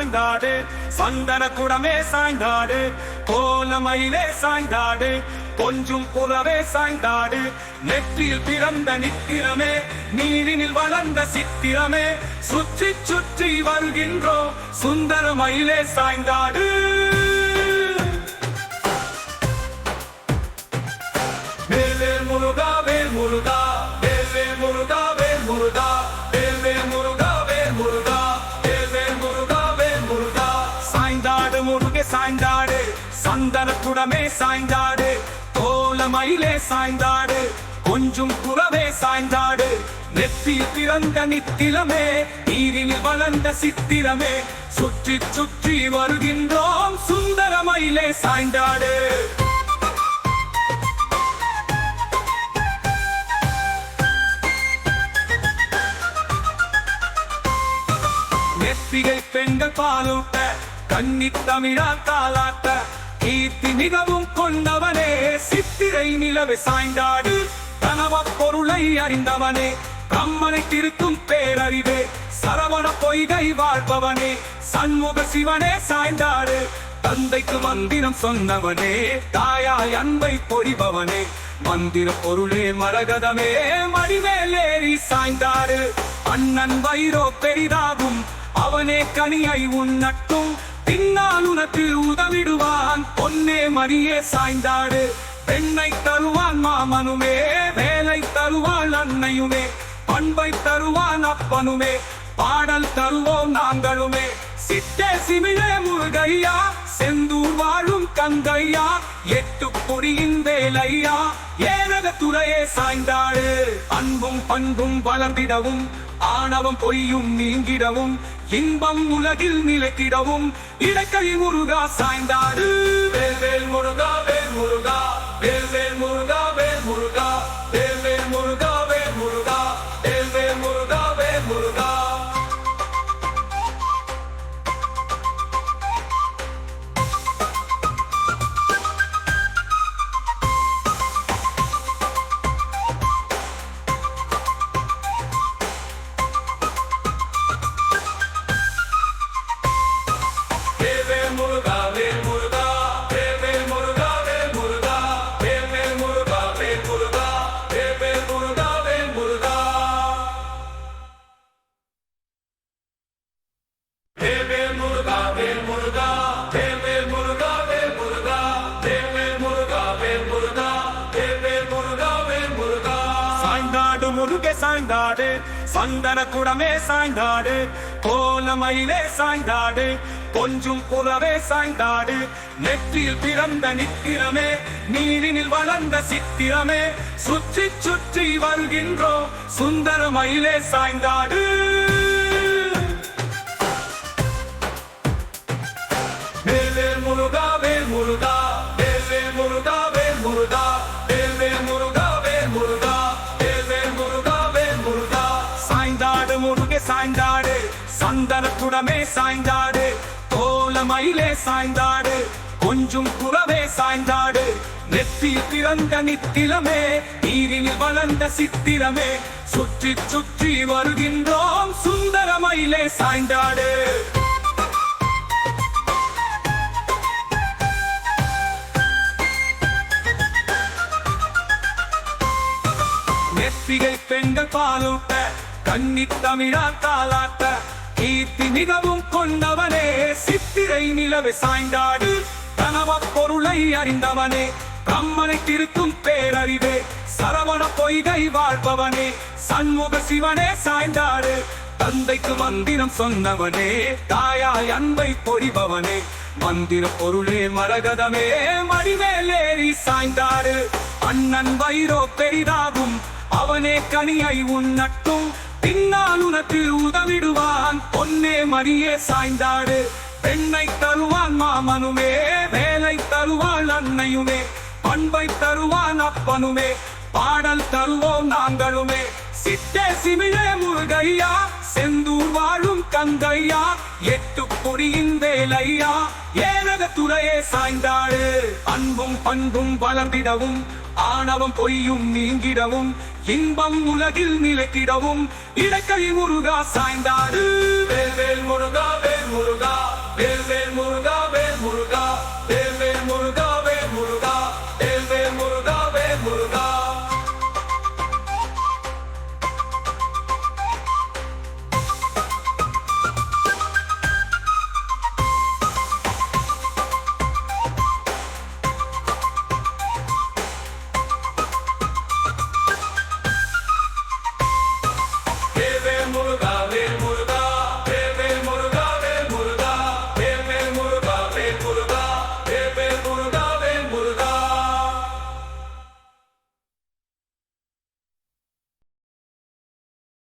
சாய்ந்தாடு, சந்தன குடமே சாய்ந்தாடு, கோலமயிலே சாய்ந்தாடு, கொஞ்சும் புறவே சாய்ந்தாடு, நெற்றியில் பிறந்த நித்திரமே, நீரினில் வளர்ந்த சித்திரமே, சுற்றி சுற்றி வருகின்றோம் சுந்தர மயிலே சாய்ந்தாடு. வேல்வேல் முருகா வேல் முருகா, வேல்வேல் முருகா வேல் முருகா, வேல்வேல் முருகா வேல் முருகா, வேல்வேல் முருகா வேல் முருகா. சாய்ந்தாடு முருகே சாய்ந்தாடு, சந்தன குடமே சாய்ந்தாடு, கோலமயிலே சாய்ந்தாடு, கொஞ்சும் புறவே சாய்ந்தாடு, நெற்றியில் பிறந்த நித்திலமே, நீரினில் வளர்ந்த சித்திரமே, சுற்றி சுற்றி வருகின்றோம் சுந்தர மயிலே சாய்ந்தாடு. நெற்றிகை பெண்கள் பாலூட்ட, கன்னி தமிழால் தாலாட்ட, கீர்த்தி மிகவும் கொண்டவனே, சித்திரை நிலவு சாய்ந்தாடு, கனவ பொருளை அறிந்தவனே, பிரம்மனை திருக்கும் பேரறிவே, சரவண பொய்கை வாழ்பவனே, சண்முக சிவனே சாய்ந்தாடு, தந்தைக்கு மந்திரம் சொன்னவனே, தாயாய் அன்பை பொறிபவனே, மந்திர பொருளே மரகதமே, மடிமேலேறி சாய்ந்தாடு, அண்ணன் வைரோ பெரிதாகும், அவனே கனியை உண்ணட்டும், பின்னால் உனக்கு உதவிடுவான், பொன்னே மரியே சாய்ந்தாடு, பெண்ணை தருவான் மாமனுமே, வேலை தருவாள் அன்னையுமே, பண்பை தருவான் அப்பனுமே, பாடல் தருவோம் நாங்களுமே, சித்தே சிமிழே முருகையா, செந்தூர் வாழும் கந்தையா, எட்டு பொறியின் வேலையா, ஏனக துறையே சாய்ந்தாடு, அன்பும் பண்பும் வளர்ந்திடவும், ஆணவம் பொய்யும் நீங்கிடவும், இன்பம் உலகில் நிலைக்கிடவும், இலக்கை முருகா சாய்ந்தாடு. வேல்வேல் முருகா வேல் முருகா, வேல்வேல் முருகா வேல் முருகா, வேல்வேல் முருகா வேல் முருகா, வேல்வேல் முருகா வேல் முருகா. முருகே சாய்ந்தாடு, சந்தன குடமே சாய்ந்தாடு, கோலமயிலே சாய்ந்தாடு, கொஞ்சும் புறவே சாய்ந்தாடு, நெற்றியில் பிறந்த நித்திரமே, நீரினில் வளர்ந்த சித்திரமே, சுற்றி சுற்றி வருகின்றோம் சுந்தர மயிலே சாய்ந்தாடு. வேல்வேல் முருகா வேல் முருகா, வேல்வேல் முருகா வேல் முருகா, வேல்வேல் முருகா வேல் முருகா, வேல்வேல் முருகா வேல் முருகா. சாய்ந்தாடு முருகே சாய்ந்தாடு, சந்தன குடமே சாய்ந்தாடு, கோலமயிலே சாய்ந்தாடு, கொஞ்சும் புறவே சாய்ந்தாடு, நெற்றியில் பிறந்த நித்திலமே, நீரினில் வளர்ந்த சித்திரமே, சுற்றி சுற்றி வருகின்றோம் சுந்தர மயிலே சாய்ந்தாடு. நெற்றிகை பெண்கள் பாலூட்ட, கன்னி தமிழால் தாலாட்ட, கீர்த்தி மிகவும் கொண்டவனே, சித்திரை நிலவு சாய்ந்தாடு, கனவ பொருளை அறிந்தவனே, பிரம்மனை திருக்கும் பேரறிவே, சரவண பொய்கை வாழ்பவனே, சண்முக சிவனே சாய்ந்தாடு, தந்தைக்கு மந்திரம் சொன்னவனே, தாயாய் அன்பை பொறிபவனே, மந்திர பொருளே மரகதமே, மடிமேலேறி சாய்ந்தாடு, அண்ணன் வைரோ பெரிதாகும், அவனே கனியை உண்ணட்டும், பின்னால் உனக்கு உதவிடுவான், பொன்னே மரியே சாய்ந்தாடு, பெண்ணை தருவான் மாமனுமே, வேலை தருவாள் அன்னையுமே, பண்பை தருவான் அப்பனுமே, பாடல் தருவோம் நாங்களுமே, சித்தே சிமிழே முருகையா, செந்தூர் வாழும் கந்தையா, எட்டு பொறியின் வேலையா, ஏனக துறையே சாய்ந்தாடு, அன்பும் பண்பும் வளர்ந்திடவும், ஆணவம் பொய்யும் நீங்கிடவும், இன்பம் உலகில் நிலைக்கிடவும், இலக்கை முருகா சாய்ந்தாடு. வேல்வேல் முருகா வேல் முருகா வேல் வேல் முருகா